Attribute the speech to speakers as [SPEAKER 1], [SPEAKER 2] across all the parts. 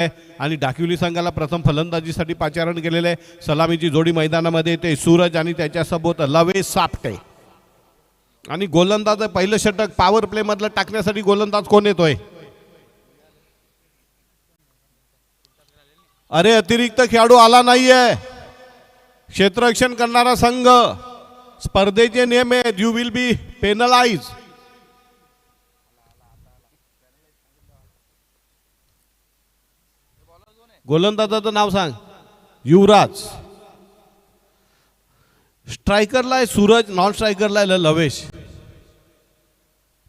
[SPEAKER 1] आणि डाकिवली संघाला प्रथम फलंदाजीसाठी पाचारण केलेले आहे। सलामीची जोडी मैदानामध्ये येते सूरज आणि त्याच्यासोबत लवेश सापटे आणि गोलंदाज पहिलं षटक पॉवर प्ले मधलं टाकण्यासाठी गोलंदाज कोण येतोय? अरे अतिरिक्त खेळाडू आला नाहीये। क्षेत्ररक्षण करणारा संघ, स्पर्धेचे नियम आहेत, यू विल बी पेनलाइज। गोलंदाजाचं नाव सांग। युवराज। स्ट्रायकरला आहे सूरज, नॉन स्ट्रायकरला आहे लवेश।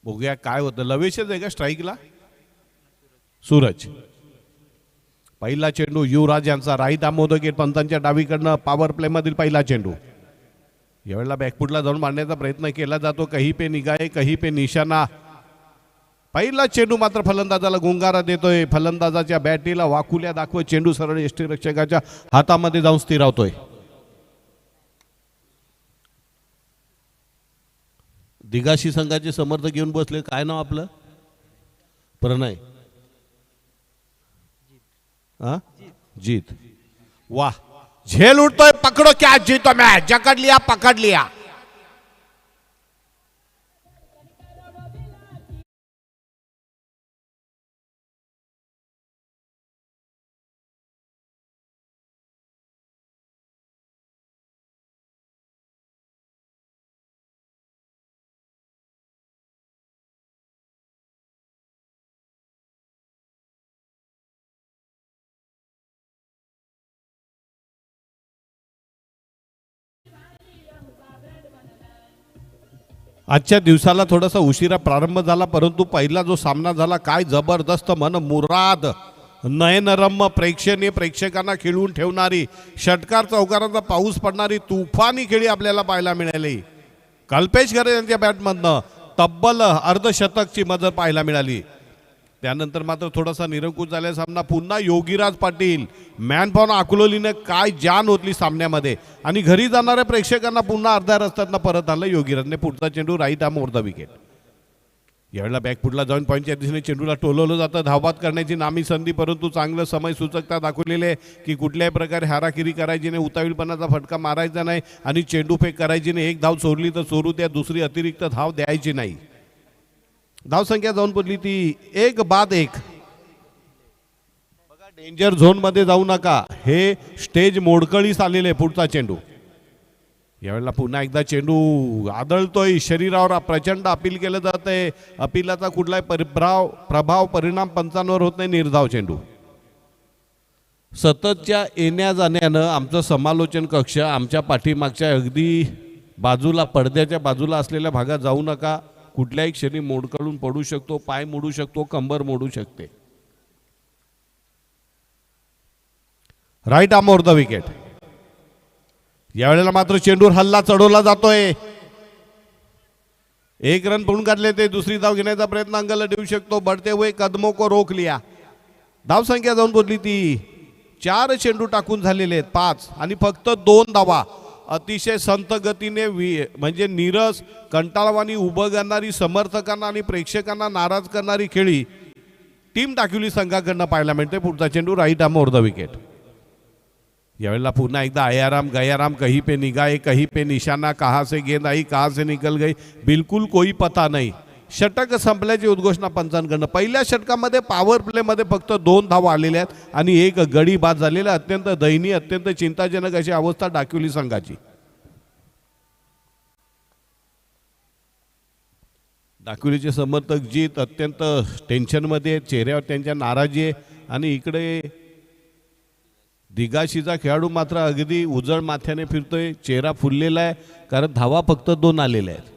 [SPEAKER 1] बघूया काय होतं। लवेशच आहे का स्ट्राईकला? सूरज। पहिला चेंडू युवराज यांचा, राईट आमोद गेट पंतांच्या डावीकडनं पॉवर प्ले मधील पहिला चेंडू। यावेळेला बॅकफुटला जाऊन मारण्याचा प्रयत्न केला जातो, कहीं पे निगाहे कहीं पे निशाणा। पहिला चेंडू मात्र फलंदाजाला गुंगारा देतोय। फलंदाजाच्या बॅटीला वाकुल्या दाखवत चेंडू सरळ यष्टीरक्षकाच्या हातामध्ये जाऊन स्थिरावतोय। दिगाशी संघाचे समर्थक घेऊन बसले, काय नाव आपलं? प्रणय। जीत। वाह, झेल उठतोय, पकड़ो क्या जीतो मैच, जकड़ लिया पकड़ लिया। आजच्या दिवसाला थोडासा उशिरा प्रारंभ झाला, परंतु पहिला जो सामना झाला काय जबरदस्त, मन मुराद, नयनरम्य, प्रेक्षणीय, प्रेक्षकांना खिळवून ठेवणारी, षटकार चौकारांचा पाऊस पडणारी तुफानी खेळी आपल्याला पाहायला मिळाली। कल्पेश खरे यांच्या बॅटमधनं तब्बल अर्धशतकची मजल पाहायला मिळाली। त्यानंतर मात्र थोडासा निरंकुश झाला सामना। पुन्हा योगीराज पाटील मॅन पॉन अकलोलीने काय जान ओतली सामन्यामध्ये आणि घरी जाणाऱ्या प्रेक्षकांना पुन्हा अर्ध्या रस्त्यातनं परत आलं योगीराजने। पुढचा चेंडू right arm over the wicket. यावेळेला बॅकफुटला जाऊन पॉईंटच्या दिशेने चेंडूला टोलवलं जातं, धावबाद करण्याची नामी संधी, परंतु चांगलं समय सूचकता दाखवलेली आहे की कुठल्याही प्रकारे हाराकिरी करायची नाही, उतावीळपणाचा फटका मारायचा नाही आणि चेंडू फेक करायची नाही। एक धाव चोरली तर चोरू द्या, दुसरी अतिरिक्त धाव द्यायची नाही। धाव संख्या जाऊन पडली ती 1 बाद 1। बघा, डेंजर झोन मध्ये जाऊ नका, हे स्टेज मोडकळीस आलेले। पुढचा चेंडू, यावेळेला पुन्हा एकदा चेंडू आदळतोय, शरीरावर प्रचंड अपील केलं जातंय, अपिलाचा कुठलाही प्रभाव परिणाम पंचांवर होत नाही, निर्धाव चेंडू। सततच्या येण्या जाण्यानं आमचं समालोचन कक्ष आमच्या पाठीमागच्या अगदी बाजूला, पडद्याच्या बाजूला असलेल्या भागात जाऊ नका, कुठल्याही क्षणी मोडकळून पडू शकतो, पाय मोडू शकतो, कंबर मोडू शकते। Right arm over the wicket. यावेळेला मात्र चेंडूवर हल्ला चढवला जातोय, 1 रन पळून काढले ते, दुसरी धाव घेण्याचा प्रयत्न अंगल देऊ शकतो, बढ़ते हुए कदमों को रोक लिया। धाव संख्या जाऊन बोलली ती 4 चेंडू टाकून झालेले आहेत 5 आणि फक्त 2 धावा। अतिशय संत गतीने म्हणजे नीरस, कंटाळवाणी उभं करणारी, समर्थकांना आणि प्रेक्षकांना नाराज करणारी खेळी टीम डाकिवली संघाकडनं पाहायला मिळते। पुढचा चेंडू right arm over the wicket. यावेळेला पुन्हा एकदा आयाराम गयाराम, कहीं पे निगाहे कहीं पे निशाना, कहाँ से गेंद आई कहाँ से निकल गई, बिलकुल कोई पता नाही। षटक संपल्याची उद्घोषणा पंचांकडनं। पहिल्या षटकामध्ये पॉवर प्ले मध्ये फक्त 2 धावा आलेल्या आहेत आणि 1 गडी बाद झालेला। अत्यंत दयनीय, अत्यंत चिंताजनक अशी अवस्था डाकिवली संघाची। डाकिवलीचे समर्थक जीत अत्यंत टेन्शन मध्ये, चेहऱ्यावर त्यांच्या नाराजी आहे आणि इकडे दिगाशीचा खेळाडू मात्र अगदी उजळ माथ्याने फिरतोय, चेहरा फुललेला आहे, कारण धावा फक्त 2 आलेल्या आहेत।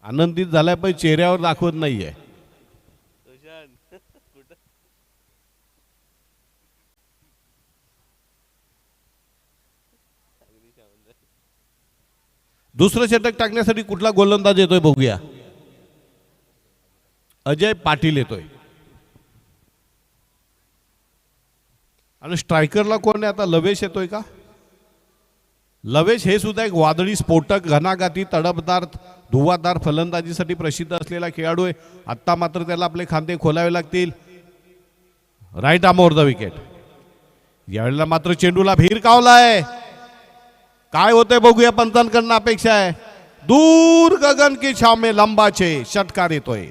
[SPEAKER 1] आनंदित झालाय पण चेहऱ्यावर दाखवत नाहीये। दुसरं षटक टाकण्यासाठी कुठला गोलंदाज येतोय बघूया। अजय पाटील येतोय आणि स्ट्रायकरला कोण आहे आता? लवेश येतोय का? लवेश हे सुद्धा एक वादळी, स्फोटक, घणाघाती, तडफदार, धुवाधार फलंदाजीसाठी प्रसिद्ध असलेला खेळाडू आहे। आत्ता मात्र त्याला आपले खांदे खोलावे लागतील। Right arm over the wicket. यावेळेला मात्र चेंडूला भिरकावलाय. काय होतंय बघूया, पंचांकडनं अपेक्षा आहे. दूर गगन की छाव में लंबाचे षटकार येतोय.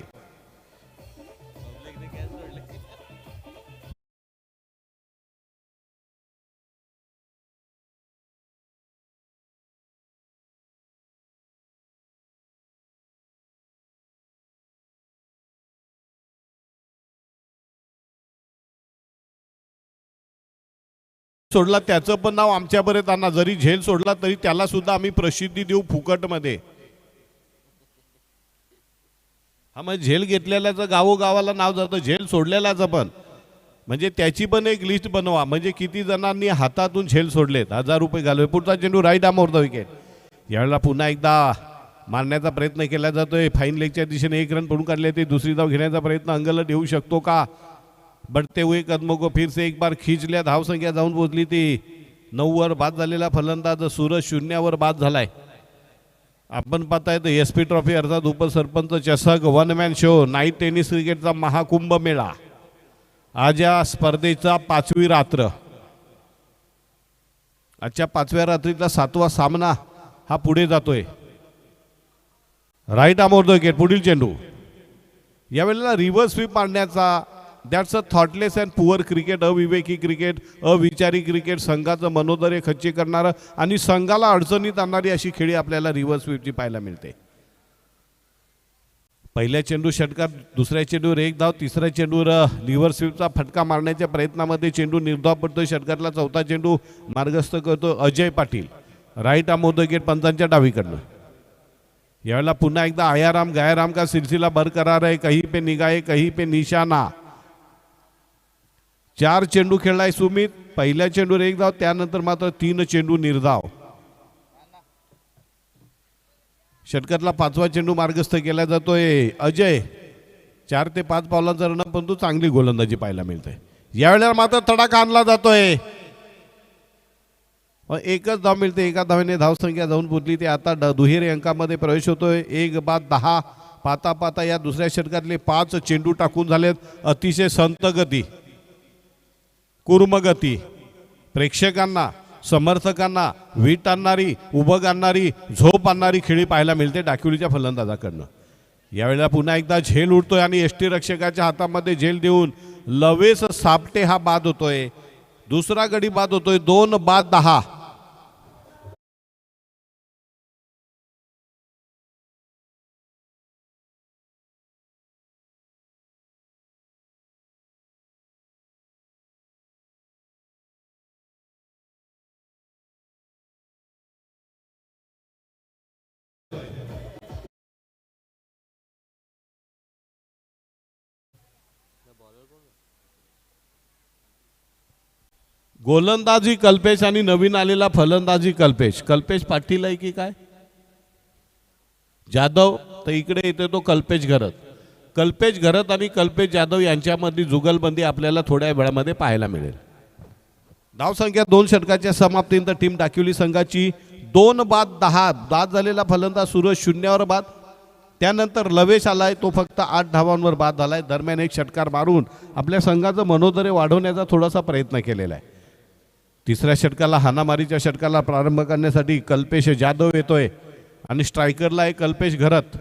[SPEAKER 1] सोडला त्याचं पण नाव आमच्यापर्यंत आणा. जरी झेल सोडला तरी त्याला सुद्धा आम्ही प्रसिद्धी देऊ फुकटमध्ये. हा म्हणजे झेल घेतलेल्याचं गावोगावाला नाव जातं, झेल सोडलेल्याचं पण. म्हणजे त्याची पण एक लिस्ट बनवा, म्हणजे किती जणांनी हातातून झेल सोडलेत. 1000 रुपये घालवे. पुढचा चेंडू right arm over the wicket. यावेळेला पुन्हा एकदा मारण्याचा प्रयत्न केला जातोय. फाईन लेगच्या दिशेने 1 रन पडून काढले. ते दुसरी धाव घेण्याचा प्रयत्न अंगलट येऊ शकतो का. बढ़ते हुए कदमों को फिर से एक बार खींच लिया. धाव संख्या जाऊन पोहोचली ती 9 वर. बाद झालेला फलंदाज सूरज 0 वर बाद झालाय. आपण पाहताय तर SP ट्रॉफी अर्थात उपसरपंच चषक one man show night tennis क्रिकेटचा महाकुंभ मेळा. आज या स्पर्धेचा 5वी रात्र. आजच्या 5व्या रात्रीचा 7वा सामना हा पुढे जातोय. Right arm over the wicket. पुढील चेंडू. यावेळेला रिव्हर्स स्वीप मारण्याचा, that's a thoughtless and poor cricket. अविवेकी क्रिकेट, अविचारी क्रिकेट, संघाचं मनोदर्य खच्ची करणारं आणि संघाला अडचणीत आणणारी अशी खेळी आपल्याला रिव्हर्स स्वीपची पाहायला मिळते. पहिल्या चेंडू षटकार, दुसऱ्या चेंडूवर 1 धाव, तिसऱ्या चेंडूवर रिव्हर्स स्वीपचा फटका मारण्याच्या प्रयत्नामध्ये चेंडू निर्धाव पडतोय. षटकातला चौथा चेंडू मार्गस्थ करतो Ajay Patil. Right arm over the wicket पंचांच्या डावीकडनं. यावेळेला पुन्हा एकदा आयाराम गायाराम का सिलसिला बरकरार आहे. कहीं पे निगाहे कहीं पे निशाना. 4 चेंडू खेळलाय सुमित. पहिल्या चेंडूवर 1 धाव, त्यानंतर मात्र 3 चेंडू निर्धाव. षटकातला 5वा चेंडू मार्गस्थ केला जातोय अजय. 4 ते 5 पावलांचा रन, परंतु चांगली गोलंदाजी पाहायला मिळते. यावेळेला मात्र तडाखा आणला जातोय. एकच धाव मिळते. एका धावेने धावसंख्या जाऊन पोचली. ते आता दुहेरी अंकामध्ये प्रवेश होतोय. 1 बाद 10. पाता पाता या दुसऱ्या षटकातले 5 चेंडू टाकून झालेत. अतिशय संत गती, कुर्मगती, प्रेक्षकांना समर्थकांना वीट आणणारी, उभं आणणारी, झोप आणणारी खेळी पाहायला मिळते डाकिवलीच्या फलंदाजाकडनं. यावेळेला पुन्हा एकदा झेल उडतोय आणि यष्टीरक्षकाच्या हातामध्ये झेल देऊन लवेस सापटे हा बाद होतोय. दुसरा गडी बाद होतोय. 2 बाद 10. गोलंदाजी कल्पेश आणि नवीन आलेला फलंदाजी कल्पेश. कल्पेश पाटील आहे की काय जाधव, तर इकडे येते तो कल्पेश घरत. कल्पेश घरत आणि कल्पेश जाधव यांच्यामधली जुगलबंदी आपल्याला थोड्या वेळामध्ये पाहायला मिळेल. धावसंख्या 2 षटकाच्या समाप्तीनंतर टीम डाकिवली संघाची 2 बाद 10. बाद झालेला फलंदाज सूरज 0 वर बाद. त्यानंतर लवेश आलाय, तो फक्त 8 धावांवर बाद झालाय. दरम्यान 1 षटकार मारून आपल्या संघाचं मनोदर्य वाढवण्याचा थोडासा प्रयत्न केलेला आहे. तिसऱ्या षटकाला हानामारीच्या षटकाला प्रारंभ करण्यासाठी कल्पेश जाधव येतोय आणि स्ट्रायकरला आहे कल्पेश घरत.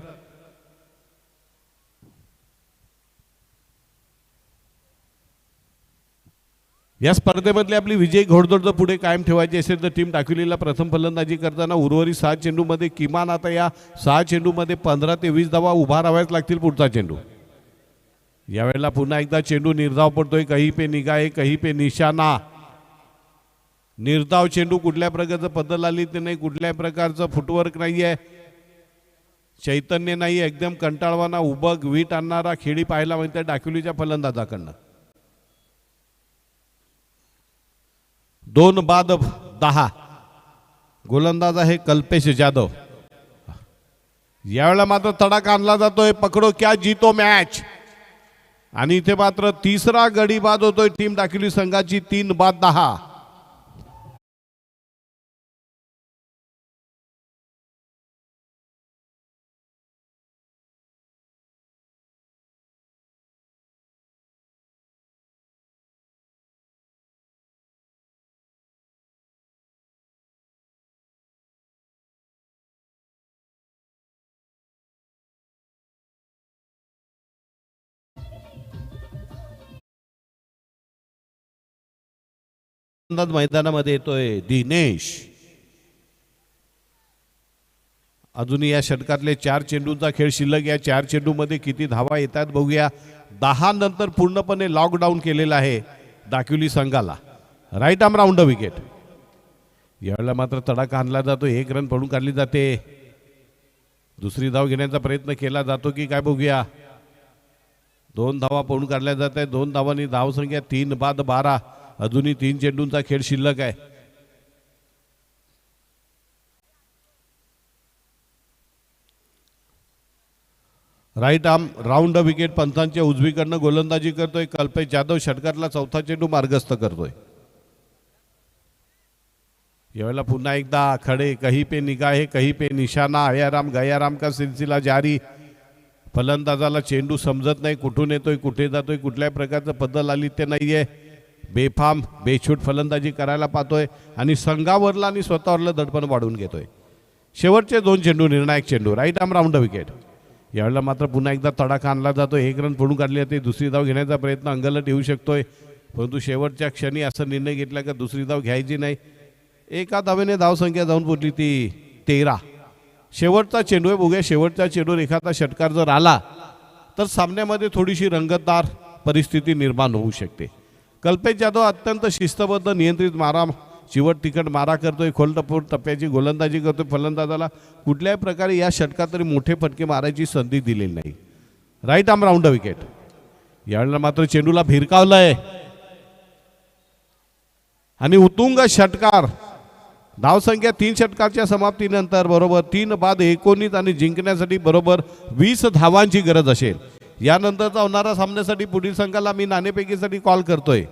[SPEAKER 1] या स्पर्धेमधली आपली विजय घोडदौड पुढे कायम ठेवायची असेल तर टीम डाकिवलीला प्रथम फलंदाजी करताना उर्वरित 6 चेंडूमध्ये किमान आता या 6 चेंडूमध्ये 15 ते 20 धावा उभा राहाव्याच लागतील. पुढचा चेंडू. यावेळेला पुन्हा एकदा चेंडू निर्धाव पडतोय. कहीं पे निगाहे कहीं पे निशाना. निर्धाव चेंडू. कुठल्या प्रकारचं पद्धत आली ते नाही, कुठल्या प्रकारचं फुटवर्क नाही आहे, चैतन्य नाही, एकदम कंटाळवाना उबग वीट आणणारा खेळी पाहायला मिळते डाकिवलीच्या फलंदाजाकडनं. 2 बाद 10. गोलंदाज आहे कल्पेश जाधव. यावेळेला मात्र तडाखा आणला जातोय. पकडो क्या जीतो मॅच. आणि इथे मात्र तिसरा गडी बाद होतोय टीम डाकिवली संघाची. 3 बाद 10. फलंदाज मैदानामध्ये येतोय दिनेश. अजूनही या षटकातले 4 चेंडूंचा खेळ शिल्लक. या 4 चेंडूमध्ये किती धावा येतात बघूया. 10 नंतर पूर्णपणे लॉकडाऊन केलेला आहे दाखवली संघाला. Right arm round wicket. यावेळेला मात्र तडाखा आणला जातो. 1 रन पडून काढली जाते. दुसरी धाव घेण्याचा प्रयत्न केला जातो की काय बघूया. 2 धावा पडून काढल्या जात आहे. 2 धावांनी धावसंख्या 3 बाद 12. अजूनही 3 चेंडूंचा खेळ शिल्लक आहे. Right arm round wicket. पंचांच्या उजवीकडनं गोलंदाजी करतोय कल्पेश जाधव. षटकातला 4था चेंडू मार्गस्थ करतोय. यावेळेला पुन्हा एकदा खडे. कहीं पे निगाहे कहीं पे निशाणा. आयाराम गयाराम का सिलसिला जारी. फलंदाजाला चेंडू समजत नाही कुठून येतोय कुठे जातोय. कुठल्याही प्रकारचं बदल आलित्य नाहीये. बेफाम बेछूट फलंदाजी करायला पाहतोय आणि संघावरला आणि स्वतःवरलं दडपण वाढवून घेतोय. शेवटचे 2 चेंडू निर्णायक चेंडू. Right arm round wicket. यावेळेला मात्र पुन्हा एकदा तडाखा आणला जातो. 1 रन पडून काढली जाते. दुसरी धाव घेण्याचा प्रयत्न अंगलट येऊ शकतोय परंतु शेवटच्या क्षणी असा निर्णय घेतला का दुसरी धाव घ्यायची नाही. एका धावेने धावसंख्या जाऊन पोचली ती 13. शेवटचा चेंडू आहे बघूया. शेवटच्या चेंडूवर एखादा षटकार जर आला तर सामन्यामध्ये थोडीशी रंगतदार परिस्थिती निर्माण होऊ शकते. कल्पेश जाधव अत्यंत शिस्तबद्ध नियंत्रित मारा चिवट तिखट मारा करतोय. खोलटपोर टप्प्याची गोलंदाजी करतोय. फलंदाजाला कुठल्याही प्रकारे या षटकात तरी मोठे फटके मारायची संधी दिलेली नाही. Right arm round wicket. यावेळेला मात्र चेंडूला भिरकावलंय आणि उत्तुंग षटकार. धावसंख्या 3 षटकाच्या समाप्तीनंतर बरोबर 3 बाद 19 आणि जिंकण्यासाठी बरोबर 20 धावांची गरज असेल. यानंतरचा होणारा सामन्यासाठी पुढील संघाला मी नाणेफेकीसाठी कॉल करतोय.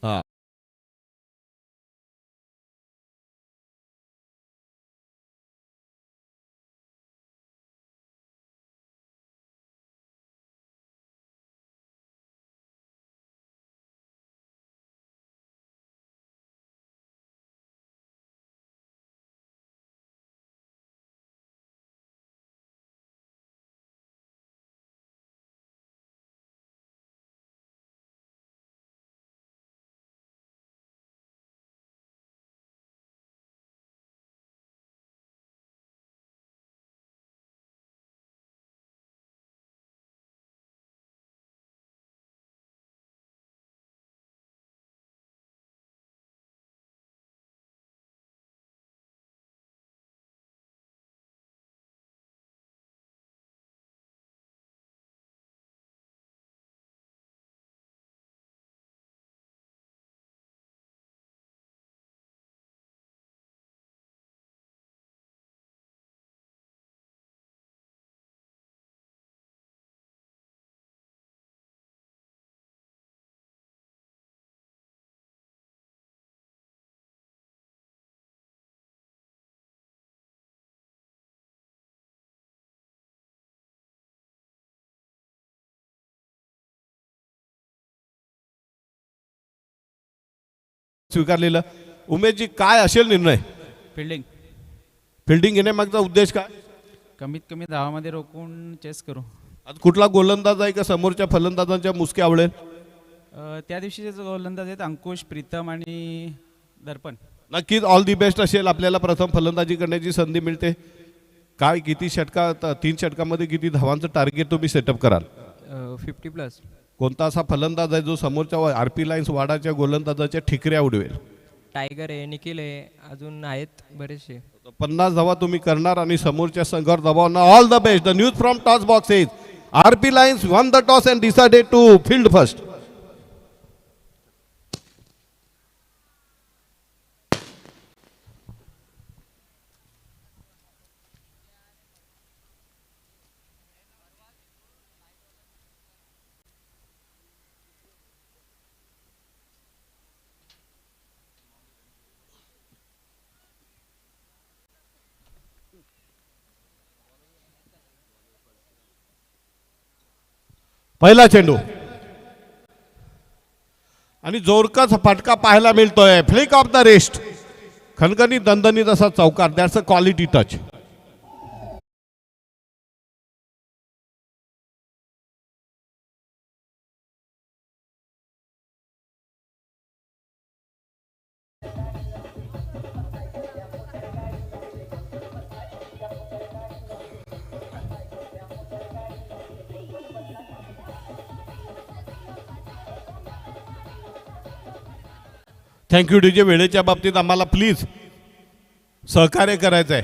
[SPEAKER 1] हा स्वीकारलेलं. उमेशजी काय असेल निर्णय.
[SPEAKER 2] फिल्डिंग
[SPEAKER 1] फिल्डिंग घेण्यामागचा उद्देश काय.
[SPEAKER 2] कमीत कमी धावामध्ये रोखून चेस करू.
[SPEAKER 1] आज कुठला गोलंदाज आहे का समोरच्या फलंदाजांच्या मुसके आवडेल.
[SPEAKER 2] त्या दिवशीचे जो गोलंदाज आहेत अंकुश प्रीतम आणि दर्पण.
[SPEAKER 1] नक्कीच ऑल दी बेस्ट असेल. आपल्याला प्रथम फलंदाजी करण्याची संधी मिळते. काय किती षटकात 3 षटकामध्ये किती धावांचं टार्गेट तुम्ही सेटअप कराल?
[SPEAKER 3] 50+.
[SPEAKER 1] कोणता असा फलंदाज आहे जो समोरच्या आरपी लाईन्स वाडाच्या गोलंदाजाच्या ठिकऱ्या उडवेल?
[SPEAKER 3] टायगर आहे, निखिल आहे, अजून आहेत बरेचसे.
[SPEAKER 1] 50 धावा तुम्ही करणार आणि समोरच्या संघावर दबावणार. All the best. The news from toss box is RP Lions won the toss and decided to field first. पहिला चेंडू आणि जोरकाच फटका पाहायला मिळतोय. Flick off the wrist. खणखणीत दणदणीत असा चौकार. That's a quality touch. Thank you DJ. वेळेच्या बाबतीत आम्हाला प्लीज सहकार्य करायचं आहे.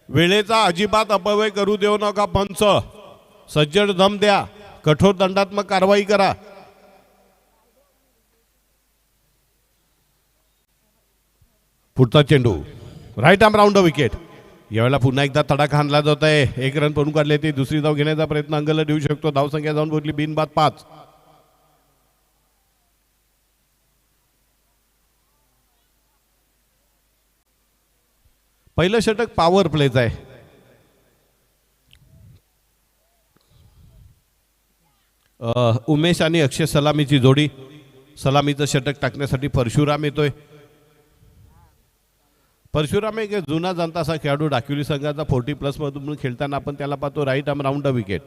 [SPEAKER 1] वेळेचा अजिबात अपव्यय करू देऊ नका. पंच सज्जड दम द्या. कठोर दंडात्मक कारवाई करा. पुढचा चेंडू right arm round the wicket. यावेळेला पुन्हा एकदा तडाखा हाणला जात आहे. 1 रन पडून काढले. ते दुसरी धाव घेण्याचा प्रयत्न अंगलला देऊ शकतो. धावसंख्या जाऊन पोहोचली बिनबाद 5. पहिलं षटक पॉवर प्लेच आहे. उमेश आणि अक्षय सलामीची जोडी. सलामीचं षटक टाकण्यासाठी परशुराम येतोय. परशुराम एक जुना जाणता असा खेळाडू. डाकिवली संघाचा 40+ मधून खेळताना आपण त्याला पाहतो. Right arm round the wicket.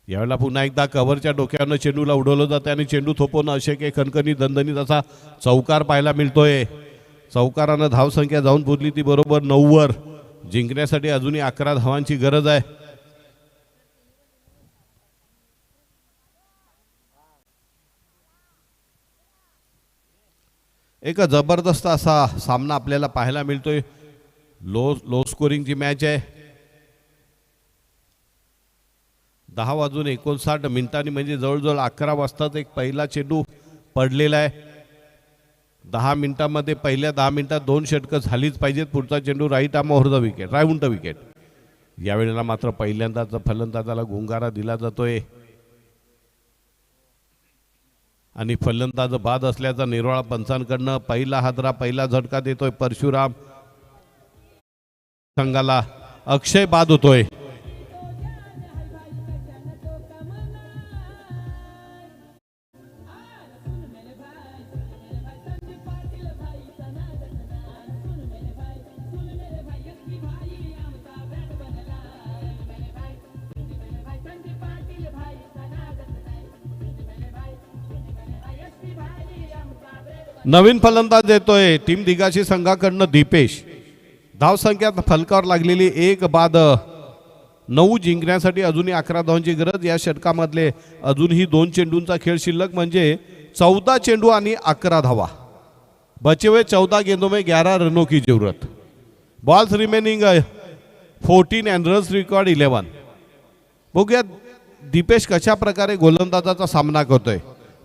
[SPEAKER 1] यावेळेला पुन्हा एकदा कव्हरच्या डोक्यानं चेंडूला उडवलं जातं आणि चेंडू थोपवणं अशक्य. खणखणीत दणदणीत असा चौकार पाहायला मिळतोय. चौकारानं धावसंख्या जाऊन पोचली ती बरोबर 9 वर. जिंकण्यासाठी अजूनही 11 धावांची गरज आहे. एक जबरदस्त असा सामना आपल्याला पाहायला मिळतोय. लो स्कोरिंगची मॅच आहे. 10:59 म्हणजे जवळजवळ 11 वाजताच एक पहिला चेंडू पडलेला आहे. 10 मिनिटांमध्ये पहिल्या 10 मिनिटात 2 षटकं झालीच पाहिजेत. पुढचा चेंडू right arm over the wicket. Round the wicket. यावेळेला मात्र पहिल्यांदाच फलंदाजाला गुंगारा दिला जातोय आणि फलंदाज बाद असल्याचा निर्वाळा पंचांकडनं. पहिला हादरा पहिला झटका देतोय परशुराम संघाला. अक्षय बाद होतोय. नवीन फलंदाज येतोय टीम दिगाशी संघाकडनं दीपेश. धावसंख्या फलकावर लागलेली 1 बाद 9. जिंकण्यासाठी अजूनही 11 धावांची गरज. या षटकामधले अजूनही 2 चेंडूंचा खेळ शिल्लक म्हणजे 14 चेंडू आणि 11 धावा. बचे हुए 14 गेंदों में 11 रनों की जरूरत. Balls remaining 14 and runs record 11. बघूया दीपेश कशा प्रकारे गोलंदाजाचा सामना करतोय.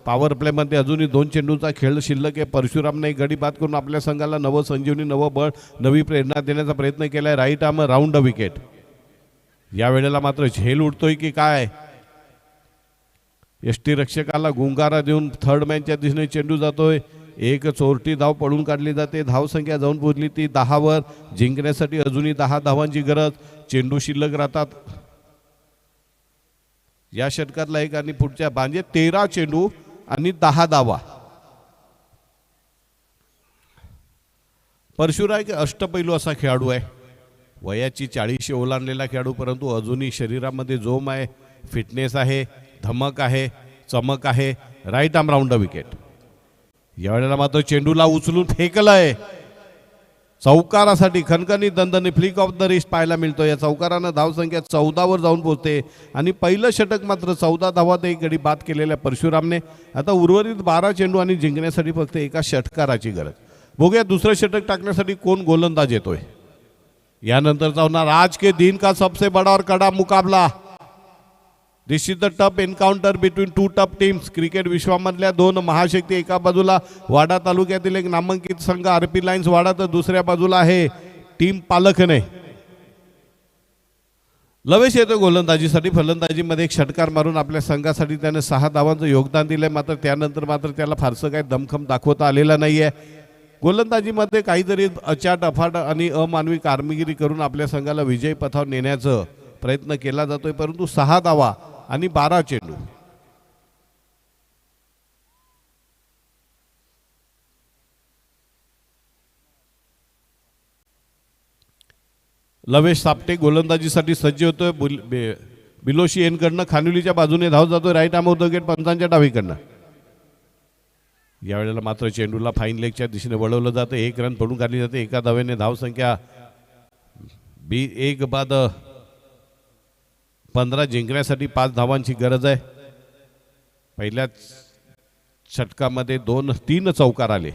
[SPEAKER 1] पॉवर प्लेमध्ये अजूनही 2 चेंडूंचा खेळ शिल्लक आहे. परशुरामने एक गडी बाद करून आपल्या संघाला नवं संजीवनी, नवं बळ, नवी प्रेरणा देण्याचा प्रयत्न केलाय. Right arm round the wicket. या वेळेला मात्र झेल उडतोय की काय. यष्टीरक्षकाला गुंगारा देऊन थर्ड मॅनच्या दिशेने चेंडू जातोय. एक चोरटी धाव पडून काढली जाते. धावसंख्या जाऊन पोहोचली ती 10 वर. जिंकण्यासाठी अजूनही 10 धावांची गरज. चेंडू शिल्लक राहतात. या षटकातला एक आणि पुढच्या 13 चेंडू आणि 10 धावा. परशुराम एक अष्टपैलू असा खेळाडू आहे. वयाची 40 ओलांडलेला खेळाडू, परंतु अजूनही शरीरामध्ये जोम आहे, फिटनेस आहे, धमक आहे, चमक आहे. Right arm round the wicket. यावेळेला मात्र चेंडूला उचलून फेकलंय. चौकारासाठी खणखणीत दणदणी फ्लिक ऑफ द रिस्ट पाहायला मिळतो. या चौकारानं धावसंख्या 14वर जाऊन पोहोचते आणि पहिलं षटक मात्र 14 धावात एक गडी बाद केलेल्या परशुरामने. आता उर्वरित 12 चेंडू आणि जिंकण्यासाठी फक्त एका षटकाराची गरज. बघूया दुसरं षटक टाकण्यासाठी कोण गोलंदाज येतोय. यानंतरचा होणार आज के दिन का सबसे बड़ा और कड़ा मुकाबला. This is the tough encounter between two tough teams. Cricket विश्वामधल्या दोन महाशक्ती. एका बाजूला वाडा तालुक्यातील एक नामांकित संघ आरपी लायन्स वाडा, तर दुसऱ्या बाजूला आहे टीम पालखने. लवेश येतो गोलंदाजीसाठी. फलंदाजीमध्ये एक षटकार मारून आपल्या संघासाठी त्याने 6 धावांचं योगदान दिलंय. मात्र त्यानंतर त्याला फारसं काही दमखम दाखवता आलेला नाहीये. गोलंदाजीमध्ये काहीतरी अचाट अफाट आणि अमानवी कामगिरी करून आपल्या संघाला विजयी पथावर नेण्याचा प्रयत्न केला जातोय. परंतु 6 धावा आणि 12 चेंडू. लवेश सापटे गोलंदाजीसाठी सज्ज होतोय. बिलोशी एनकडनं खानोलीच्या बाजूने धाव जातोय. राईट आर्म विकेट पंचांच्या डावीकडनं. यावेळेला मात्र चेंडूला फाईन लेगच्या दिशेने वळवलं जातं. 1 रन पडून काढली जाते. एका धावेने धावसंख्या 1 बाद 15 जिंकण्यासाठी 5 धावांची गरज आहे. पहिल्याच षटकामध्ये 2-3 चौकार आले.